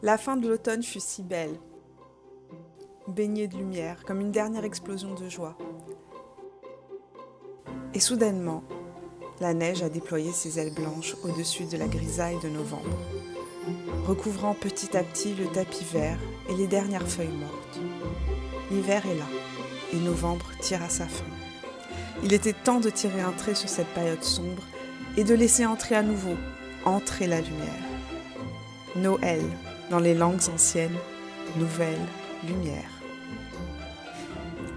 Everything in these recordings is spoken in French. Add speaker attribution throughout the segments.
Speaker 1: La fin de l'automne fut si belle, baignée de lumière, comme une dernière explosion de joie. Et soudainement, la neige a déployé ses ailes blanches au-dessus de la grisaille de novembre, recouvrant petit à petit le tapis vert et les dernières feuilles mortes. L'hiver est là, et novembre tire à sa fin. Il était temps de tirer un trait sur cette période sombre et de laisser entrer à nouveau, entrer la lumière. Noël, dans les langues anciennes, nouvelle lumière.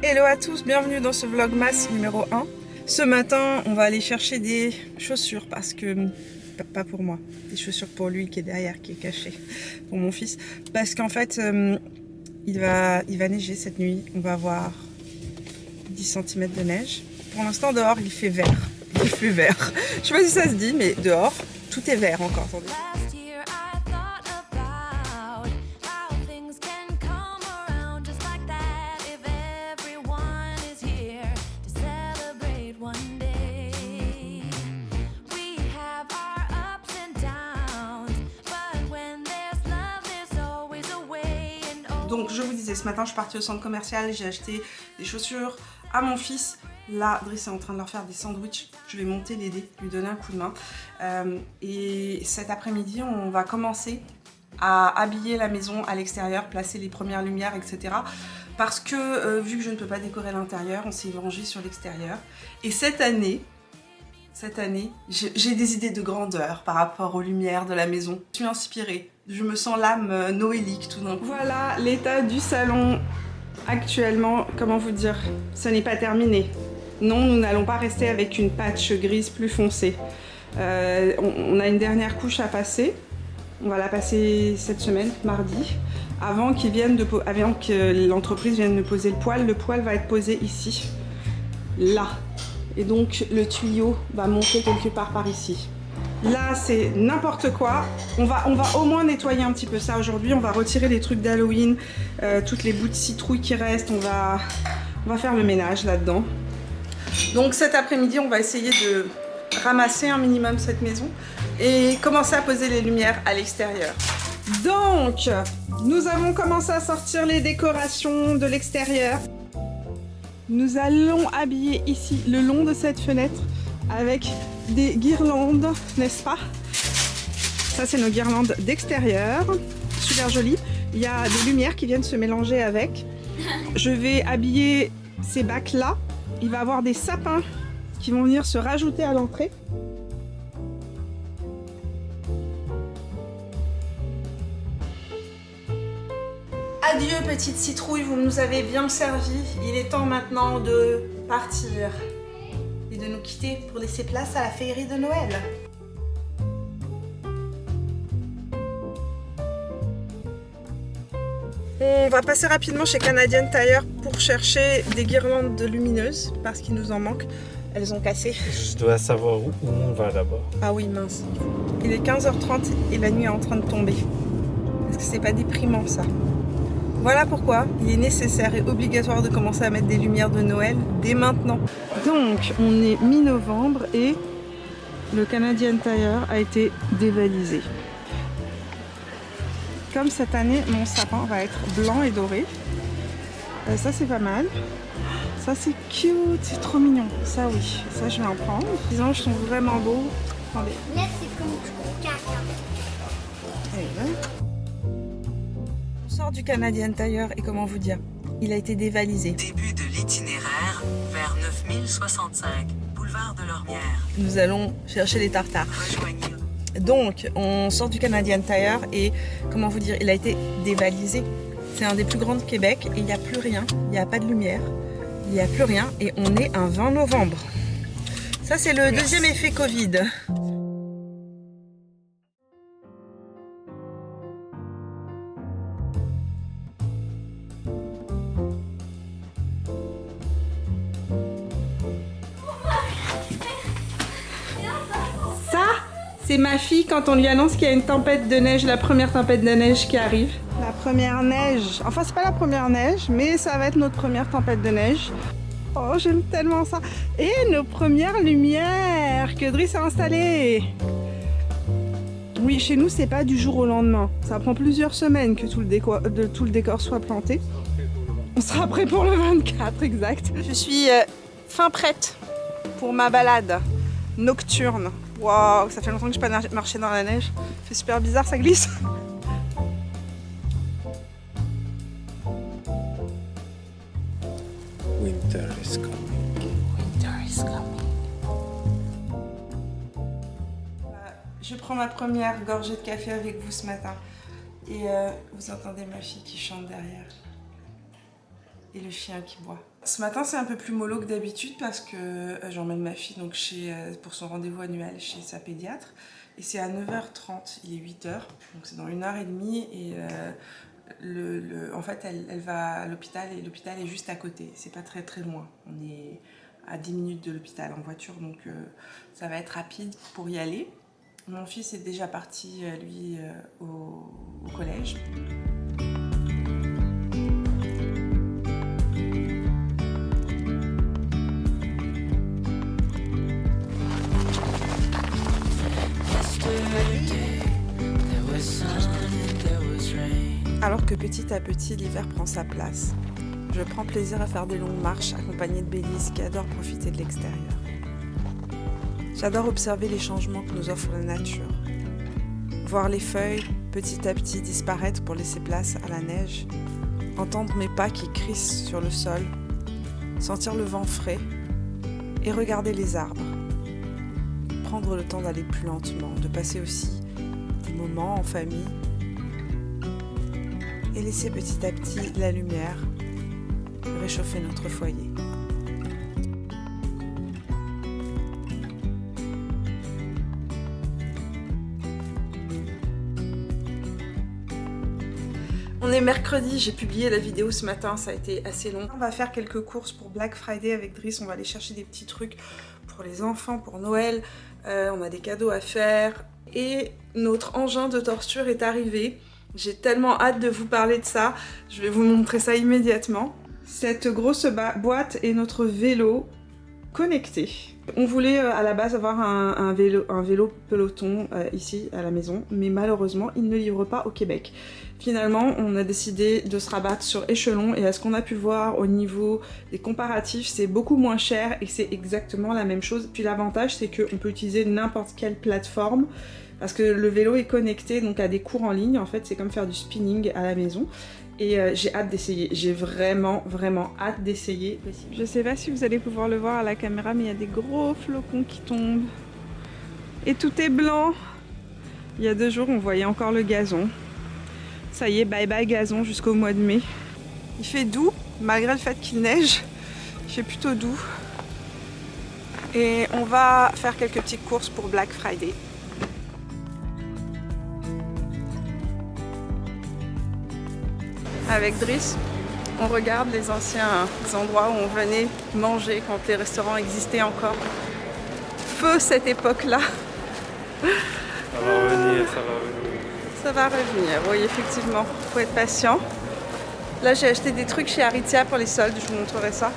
Speaker 1: Hello à tous, bienvenue dans ce vlogmas numéro 1. Ce matin, on va aller chercher des chaussures parce que... Pas pour moi, des chaussures pour lui qui est derrière, qui est caché, pour mon fils. Parce qu'en fait, il va neiger cette nuit. On va avoir 10 cm de neige. Pour l'instant, dehors, il fait vert. Il fait vert. Je sais pas si ça se dit, mais dehors, tout est vert encore. Attendez. Donc je vous disais, ce matin je suis partie au centre commercial, j'ai acheté des chaussures à mon fils. Là, Driss est en train de leur faire des sandwichs. Je vais monter l'aider, lui donner un coup de main. Et cet après-midi, on va commencer à habiller la maison à l'extérieur, placer les premières lumières, etc. Parce que vu que je ne peux pas décorer l'intérieur, on s'est rangé sur l'extérieur. Et cette année, j'ai des idées de grandeur par rapport aux lumières de la maison. Je suis inspirée. Je me sens l'âme noélique tout d'un coup. Voilà l'état du salon actuellement. Comment vous dire? Ce n'est pas terminé. Non, nous n'allons pas rester avec une patch grise plus foncée. On a une dernière couche à passer. On va la passer cette semaine, mardi, avant que l'entreprise vienne nous poser le poêle. Le poêle va être posé ici, là. Et donc le tuyau va monter quelque part par ici. Là c'est n'importe quoi. On va au moins nettoyer un petit peu ça aujourd'hui. On va retirer les trucs d'Halloween, toutes les bouts de citrouille qui restent. On va faire le ménage là-dedans. Donc cet après-midi on va essayer de ramasser un minimum cette maison et commencer à poser les lumières à l'extérieur. Donc nous avons commencé à sortir les décorations de l'extérieur. Nous allons habiller ici le long de cette fenêtre avec des guirlandes, n'est-ce pas? Ça c'est nos guirlandes d'extérieur, super jolies. Il y a des lumières qui viennent se mélanger avec. Je vais habiller ces bacs là. Il va y avoir des sapins qui vont venir se rajouter à l'entrée. Adieu petite citrouille, vous nous avez bien servi. Il est temps maintenant de partir et de nous quitter pour laisser place à la féerie de Noël. On va passer rapidement chez Canadian Tire pour chercher des guirlandes lumineuses parce qu'il nous en manque. Elles ont cassé.
Speaker 2: Je dois savoir où on va d'abord.
Speaker 1: Ah oui, mince. Il est 15h30 et la nuit est en train de tomber. Est-ce que c'est pas déprimant ça? Voilà pourquoi il est nécessaire et obligatoire de commencer à mettre des lumières de Noël dès maintenant. Donc, on est mi-novembre et le Canadian Tire a été dévalisé. Comme cette année, mon sapin va être blanc et doré. Ça, c'est pas mal. Ça, c'est cute, c'est trop mignon. Ça, oui, ça, je vais en prendre. Les anges sont vraiment beaux. Attendez.
Speaker 3: Là, c'est comme du caca.
Speaker 1: Allez, là. On sort du Canadian Tire et comment vous dire, il a été dévalisé.
Speaker 4: Début de l'itinéraire vers 9065, boulevard de l'Ormière.
Speaker 1: Nous allons chercher les tartares.
Speaker 4: Rejoignez.
Speaker 1: Donc, on sort du Canadian Tire et comment vous dire, il a été dévalisé. C'est un des plus grands de Québec et il n'y a plus rien, il n'y a pas de lumière, il n'y a plus rien et on est un 20 novembre. Ça, c'est le deuxième effet Covid. C'est ma fille quand on lui annonce qu'il y a une tempête de neige, la première tempête de neige qui arrive. La première neige, enfin c'est pas la première neige, mais ça va être notre première tempête de neige. Oh, j'aime tellement ça. Et nos premières lumières que Driss a installées. Oui, chez nous, c'est pas du jour au lendemain. Ça prend plusieurs semaines que tout le décor soit planté. On sera prêt pour le 24, exact. Je suis fin prête pour ma balade nocturne. Waouh, ça fait longtemps que je n'ai pas marché dans la neige. Ça fait super bizarre, ça glisse.
Speaker 2: Winter is coming.
Speaker 1: Winter is coming. Je prends ma première gorgée de café avec vous ce matin. Et vous entendez ma fille qui chante derrière. Et le chien qui boit. Ce matin, c'est un peu plus mollo que d'habitude parce que j'emmène ma fille donc pour son rendez-vous annuel chez sa pédiatre. Et c'est à 9h30, il est 8h, donc c'est dans 1h30. Et en fait, elle va à l'hôpital et l'hôpital est juste à côté. C'est pas très très loin. On est à 10 minutes de l'hôpital en voiture, donc ça va être rapide pour y aller. Mon fils est déjà parti, lui, au collège. Alors que petit à petit l'hiver prend sa place, je prends plaisir à faire des longues marches accompagnée de Bélise qui adore profiter de l'extérieur. J'adore observer les changements que nous offre la nature. Voir les feuilles petit à petit disparaître pour laisser place à la neige, entendre mes pas qui crissent sur le sol, sentir le vent frais et regarder les arbres. Prendre le temps d'aller plus lentement, de passer aussi des moments en famille et laisser petit à petit la lumière réchauffer notre foyer. On est mercredi, j'ai publié la vidéo ce matin, ça a été assez long. On va faire quelques courses pour Black Friday avec Driss, on va aller chercher des petits trucs pour les enfants, pour Noël. On a des cadeaux à faire et notre engin de torture est arrivé. J'ai tellement hâte de vous parler de ça, je vais vous montrer ça immédiatement. Cette grosse boîte est notre vélo connecté. On voulait à la base avoir un vélo peloton ici à la maison, mais malheureusement il ne livre pas au Québec. Finalement on a décidé de se rabattre sur Échelon et à ce qu'on a pu voir au niveau des comparatifs c'est beaucoup moins cher et c'est exactement la même chose. Puis l'avantage c'est qu'on peut utiliser n'importe quelle plateforme parce que le vélo est connecté donc à des cours en ligne, en fait c'est comme faire du spinning à la maison. Et j'ai hâte d'essayer, j'ai vraiment hâte d'essayer. Je sais pas si vous allez pouvoir le voir à la caméra, mais il y a des gros flocons qui tombent. Et tout est blanc. Il y a 2 jours, on voyait encore le gazon. Ça y est, bye bye gazon jusqu'au mois de mai. Il fait doux, malgré le fait qu'il neige. Il fait plutôt doux. Et on va faire quelques petites courses pour Black Friday. Avec Driss, on regarde les anciens endroits où on venait manger quand les restaurants existaient encore. Feu cette époque-là.
Speaker 2: Ça va revenir, ça va revenir.
Speaker 1: Ça va revenir, oui effectivement, faut être patient. Là j'ai acheté des trucs chez Aritzia pour les soldes, je vous montrerai ça.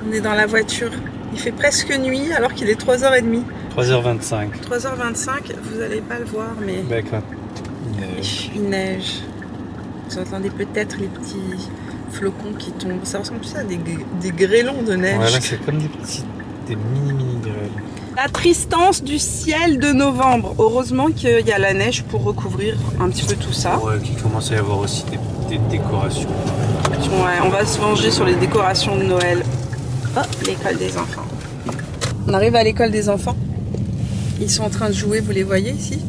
Speaker 1: On est dans la voiture, il fait presque nuit alors qu'il est 3h30.
Speaker 2: 3h25.
Speaker 1: 3h25, vous n'allez pas le voir mais
Speaker 2: Ben, quand
Speaker 1: il neige. Vous entendez peut-être les petits flocons qui tombent. Ça ressemble plus à des grêlons de neige.
Speaker 2: Voilà, c'est comme des mini grêles.
Speaker 1: La tristance du ciel de novembre. Heureusement qu'il y a la neige pour recouvrir un petit peu tout ça.
Speaker 2: Ouais, qu'il commence à y avoir aussi des décorations.
Speaker 1: Ouais, on va se venger sur les décorations de Noël. Oh, l'école des enfants. On arrive à l'école des enfants. Ils sont en train de jouer, vous les voyez ici?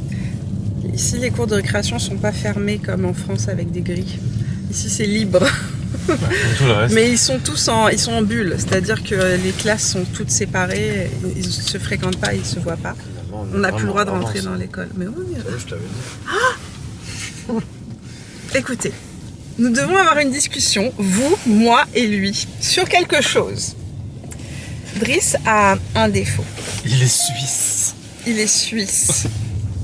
Speaker 1: Ici, les cours de récréation sont pas fermés comme en France avec des grilles. Ici, c'est libre.
Speaker 2: Tout le reste.
Speaker 1: Mais ils sont tous ils sont en bulle, c'est-à-dire que les classes sont toutes séparées, ils ne se fréquentent pas, ils ne se voient pas. On n'a plus le droit de rentrer dans l'école. Mais oui,
Speaker 2: je t'avais dit.
Speaker 1: Écoutez, nous devons avoir une discussion, vous, moi et lui, sur quelque chose. Driss a un défaut.
Speaker 2: Il est suisse.
Speaker 1: Il est suisse.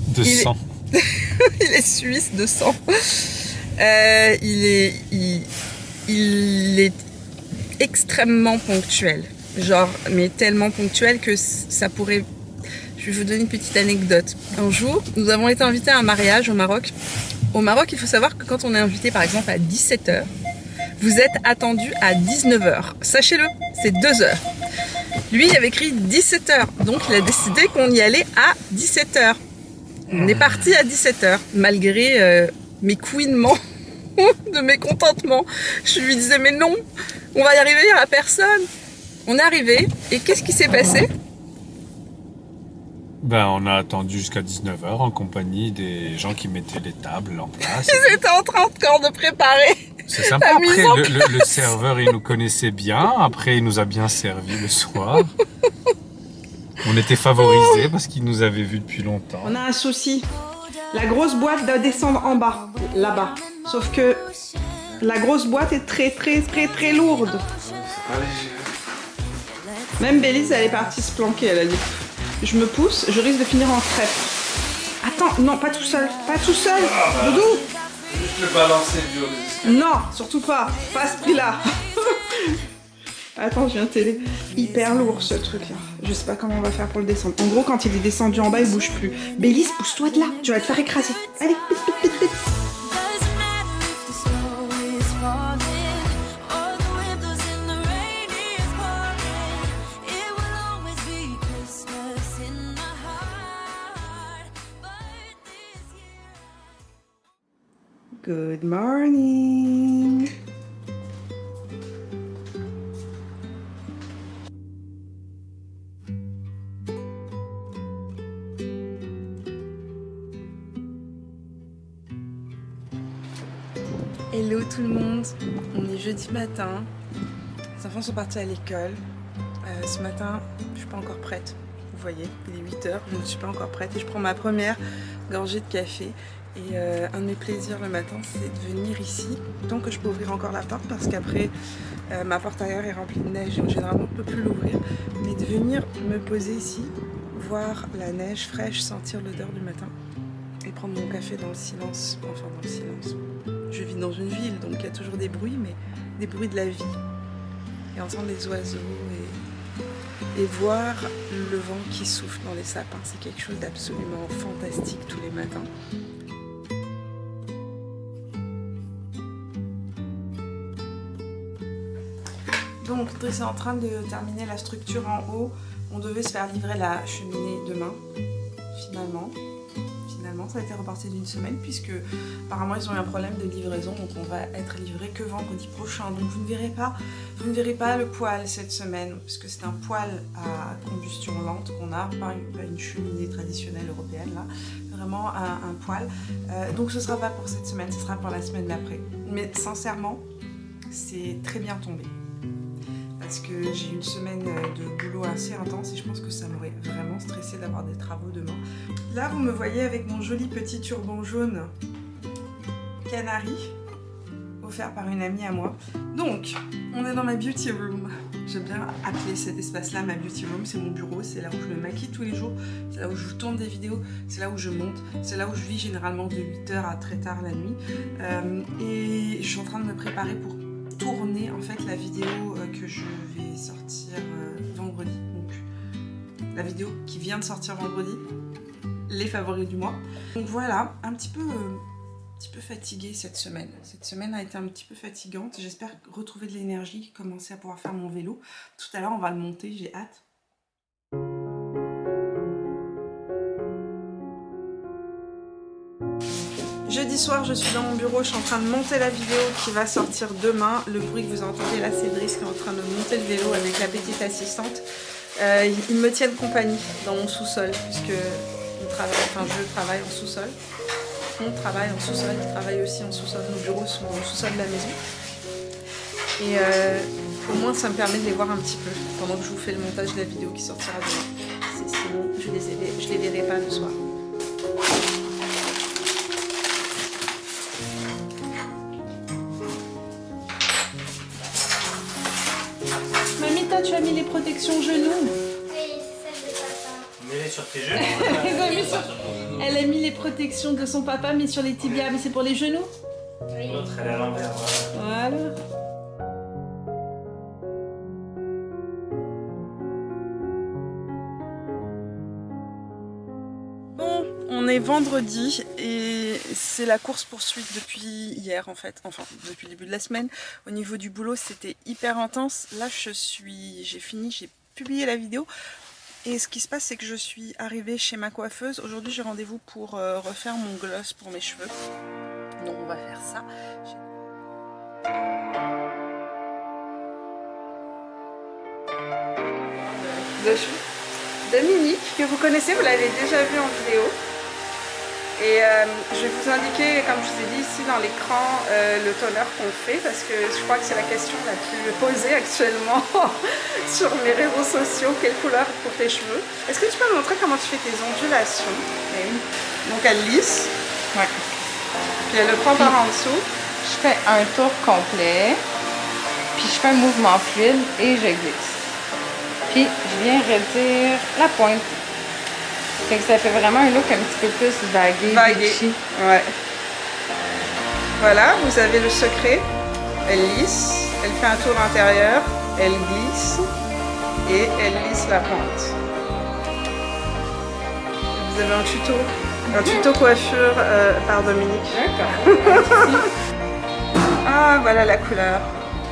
Speaker 2: De sang.
Speaker 1: Il est suisse de sang. il est extrêmement ponctuel. Genre, mais tellement ponctuel que ça pourrait... Je vais vous donner une petite anecdote. Un jour, nous avons été invités à un mariage au Maroc. Au Maroc, il faut savoir que quand on est invité par exemple à 17h, vous êtes attendu à 19h. Sachez-le, c'est 2 heures. Lui, il avait écrit 17h, donc il a décidé qu'on y allait à 17h. On est parti à 17h, malgré mes couinements de mécontentement. Je lui disais, mais non, on va y arriver, il n'y aura personne. On est arrivé, et qu'est-ce qui s'est passé?
Speaker 5: Ben, on a attendu jusqu'à 19h en compagnie des gens qui mettaient les tables en place.
Speaker 1: Ils étaient en train encore de préparer.
Speaker 5: C'est sympa. Après, le serveur, il nous connaissait bien. Après, il nous a bien servi le soir. On était favorisés parce qu'il nous avait vus depuis longtemps.
Speaker 1: On a un souci. La grosse boîte doit descendre en bas, là-bas. Sauf que la grosse boîte est très lourde. Même Bélise, elle est partie se planquer, elle a dit. Je me pousse, je risque de finir en crêpe. Attends, non, pas tout seul. Pas tout seul. Doudou.
Speaker 2: Juste le balancer du haut.
Speaker 1: Non, surtout pas. Pas à ce prix-là. Attends, je viens de télé. Hyper lourd ce truc-là. Je sais pas comment on va faire pour le descendre. En gros, quand il est descendu en bas, il bouge plus. Bélise, pousse-toi de là. Tu vas te faire écraser. Allez, vite, vite, vite, vite. Good morning. Hello tout le monde, on est jeudi matin, les enfants sont partis à l'école. Ce matin, je suis pas encore prête, vous voyez, il est 8h, je ne suis pas encore prête et je prends ma première gorgée de café. Et un de mes plaisirs le matin, c'est de venir ici, tant que je peux ouvrir encore la porte, parce qu'après, ma porte arrière est remplie de neige et généralement je ne peux plus l'ouvrir. Mais de venir me poser ici, voir la neige fraîche, sentir l'odeur du matin, et prendre mon café dans le silence, enfin dans le silence. Je vis dans une ville, donc il y a toujours des bruits, mais des bruits de la vie. Et entendre les oiseaux et voir le vent qui souffle dans les sapins, c'est quelque chose d'absolument fantastique tous les matins. Donc Driss est en train de terminer la structure en haut. On devait se faire livrer la cheminée demain, finalement. Ça a été reporté d'une semaine puisque apparemment ils ont eu un problème de livraison, donc on va être livré que vendredi prochain. Donc vous ne verrez pas le poêle cette semaine puisque c'est un poêle à combustion lente qu'on a, pas une cheminée traditionnelle européenne là, vraiment un poêle. Donc ce sera pas pour cette semaine, ce sera pour la semaine d'après. Mais sincèrement, c'est très bien tombé. Parce que j'ai une semaine de boulot assez intense et je pense que ça m'aurait vraiment stressé d'avoir des travaux demain. Là, vous me voyez avec mon joli petit turban jaune canari, offert par une amie à moi. Donc, on est dans ma beauty room. J'aime bien appeler cet espace-là ma beauty room. C'est mon bureau, c'est là où je me maquille tous les jours, c'est là où je tourne des vidéos, c'est là où je monte, c'est là où je vis généralement de 8h à très tard la nuit. Et je suis en train de me préparer pour tourner en fait la vidéo que je vais sortir vendredi. Donc la vidéo qui vient de sortir vendredi, les favoris du mois. Donc voilà, un petit peu fatiguée cette semaine. Cette semaine a été un petit peu fatigante. J'espère retrouver de l'énergie, commencer à pouvoir faire mon vélo. Tout à l'heure on va le monter, j'ai hâte. Jeudi soir, je suis dans mon bureau, je suis en train de monter la vidéo qui va sortir demain. Le bruit que vous entendez là, c'est Driss qui est en train de monter le vélo avec la petite assistante. Ils me tiennent compagnie dans mon sous-sol, puisque je travaille en sous-sol. On travaille en sous-sol, ils travaillent aussi en sous-sol. Nos bureaux sont au sous-sol de la maison. Et au moins, ça me permet de les voir un petit peu pendant que je vous fais le montage de la vidéo qui sortira demain. Sinon, je les verrai pas le soir. Tu as mis les protections genoux.
Speaker 3: Oui, c'est celle de papa.
Speaker 2: Mets-les sur tes genoux.
Speaker 1: Elle a mis les protections de son papa, mais sur les tibias. Mais c'est pour les genoux?
Speaker 3: Oui.
Speaker 2: L'autre, elle est à l'envers. Voilà.
Speaker 1: Voilà. Bon, on est vendredi et c'est la course-poursuite depuis hier en fait, enfin depuis le début de la semaine. Au niveau du boulot, c'était hyper intense. Là, j'ai fini, j'ai publié la vidéo. Et ce qui se passe, c'est que je suis arrivée chez ma coiffeuse. Aujourd'hui, j'ai rendez-vous pour refaire mon gloss pour mes cheveux. Donc on va faire ça. Dominique, que vous connaissez, vous l'avez déjà vu en vidéo. Et je vais vous indiquer, comme je vous ai dit ici dans l'écran, le toner qu'on fait, parce que je crois que c'est la question la plus posée actuellement sur mes réseaux sociaux. Quelle couleur pour tes cheveux? Est-ce que tu peux me montrer comment tu fais tes ondulations? Oui. Donc elle lisse.
Speaker 6: Ouais.
Speaker 1: Puis elle le prend par en dessous.
Speaker 6: Je fais un tour complet, puis je fais un mouvement fluide et je glisse. Puis je viens retirer la pointe. Fait que ça fait vraiment un look un petit peu plus vagué.
Speaker 1: Ouais. Voilà, vous avez le secret. Elle lisse, elle fait un tour intérieur, elle glisse et elle lisse la pointe. Vous avez un tuto coiffure par Dominique.
Speaker 6: D'accord.
Speaker 1: Ah, voilà la couleur.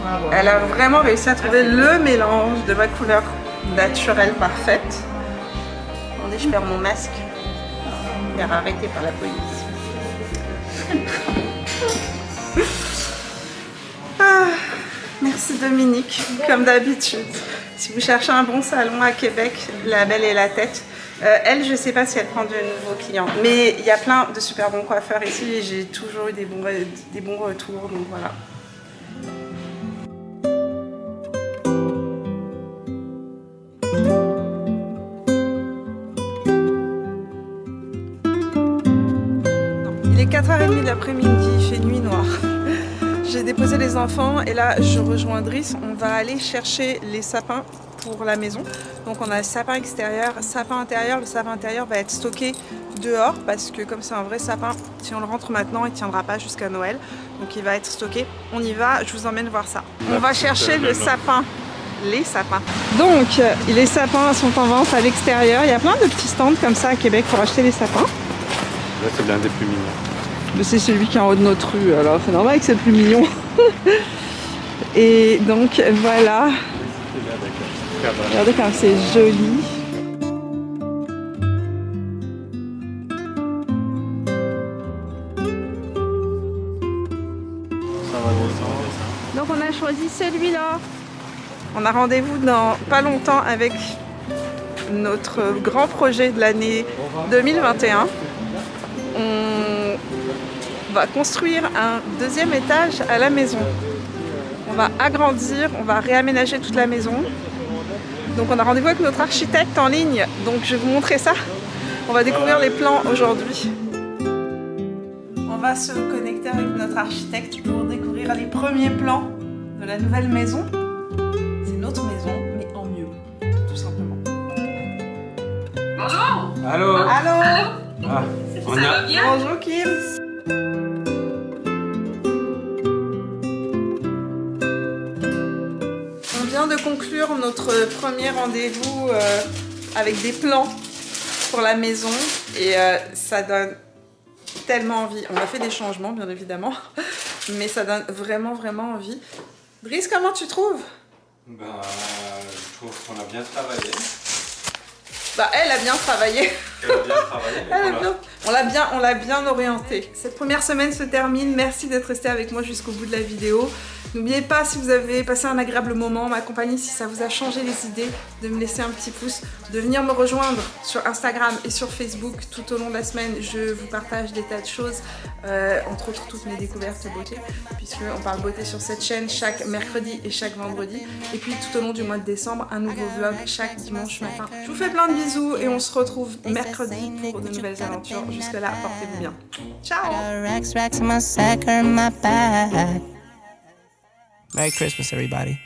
Speaker 6: Ah, bon.
Speaker 1: Elle a vraiment réussi à trouver le mélange de ma couleur naturelle parfaite. Attendez, je perds mon masque. Je vais arrêté par la police. Ah, merci Dominique, comme d'habitude. Si vous cherchez un bon salon à Québec, La Belle et la Tête, elle, je sais pas si elle prend de nouveaux clients. Mais il y a plein de super bons coiffeurs ici et j'ai toujours eu des bons retours, donc voilà. Il est 4h30 de l'après-midi, il fait nuit noire. J'ai déposé les enfants et là je rejoins Driss. On va aller chercher les sapins pour la maison. Donc on a le sapin extérieur, sapin intérieur. Le sapin intérieur va être stocké dehors parce que comme c'est un vrai sapin, si on le rentre maintenant, il ne tiendra pas jusqu'à Noël. Donc il va être stocké. On y va, je vous emmène voir ça. On va chercher le sapin. Les sapins. Donc les sapins sont en vente à l'extérieur. Il y a plein de petits stands comme ça à Québec pour acheter les sapins.
Speaker 2: Là, c'est l'un des plus mignons.
Speaker 1: C'est celui qui est en haut de notre rue, alors c'est normal que c'est le plus mignon. Et donc voilà. Regardez comme c'est joli.
Speaker 2: Ça va descendre.
Speaker 1: Donc on a choisi celui-là. On a rendez-vous dans pas longtemps avec notre grand projet de l'année 2021. On va construire un deuxième étage à la maison. On va agrandir, on va réaménager toute la maison. Donc on a rendez-vous avec notre architecte en ligne. Donc je vais vous montrer ça. On va découvrir les plans aujourd'hui. On va se connecter avec notre architecte pour découvrir les premiers plans de la nouvelle maison. C'est notre maison, mais en mieux, tout simplement.
Speaker 7: Bonjour!
Speaker 2: Allô?
Speaker 1: Allô?
Speaker 2: Ah,
Speaker 7: Ça va bien?
Speaker 1: Bonjour Kim. On vient de conclure notre premier rendez-vous avec des plans pour la maison et ça donne tellement envie. On a fait des changements bien évidemment, mais ça donne vraiment envie. Driss, comment tu trouves?
Speaker 5: Ben, je trouve qu'on a bien travaillé.
Speaker 1: Bah elle a bien travaillé.
Speaker 5: Elle a bien travaillé.
Speaker 1: On l'a bien orienté. Cette première semaine se termine. Merci d'être resté avec moi jusqu'au bout de la vidéo. N'oubliez pas, si vous avez passé un agréable moment, ma compagnie, si ça vous a changé les idées, de me laisser un petit pouce, de venir me rejoindre sur Instagram et sur Facebook tout au long de la semaine. Je vous partage des tas de choses, entre autres toutes mes découvertes beauté, puisqu'on parle beauté sur cette chaîne chaque mercredi et chaque vendredi. Et puis tout au long du mois de décembre, un nouveau vlog chaque dimanche matin. Je vous fais plein de bisous et on se retrouve mercredi pour de nouvelles aventures. Jusque-là, portez-vous bien. Ciao!
Speaker 8: Merry Christmas, everybody.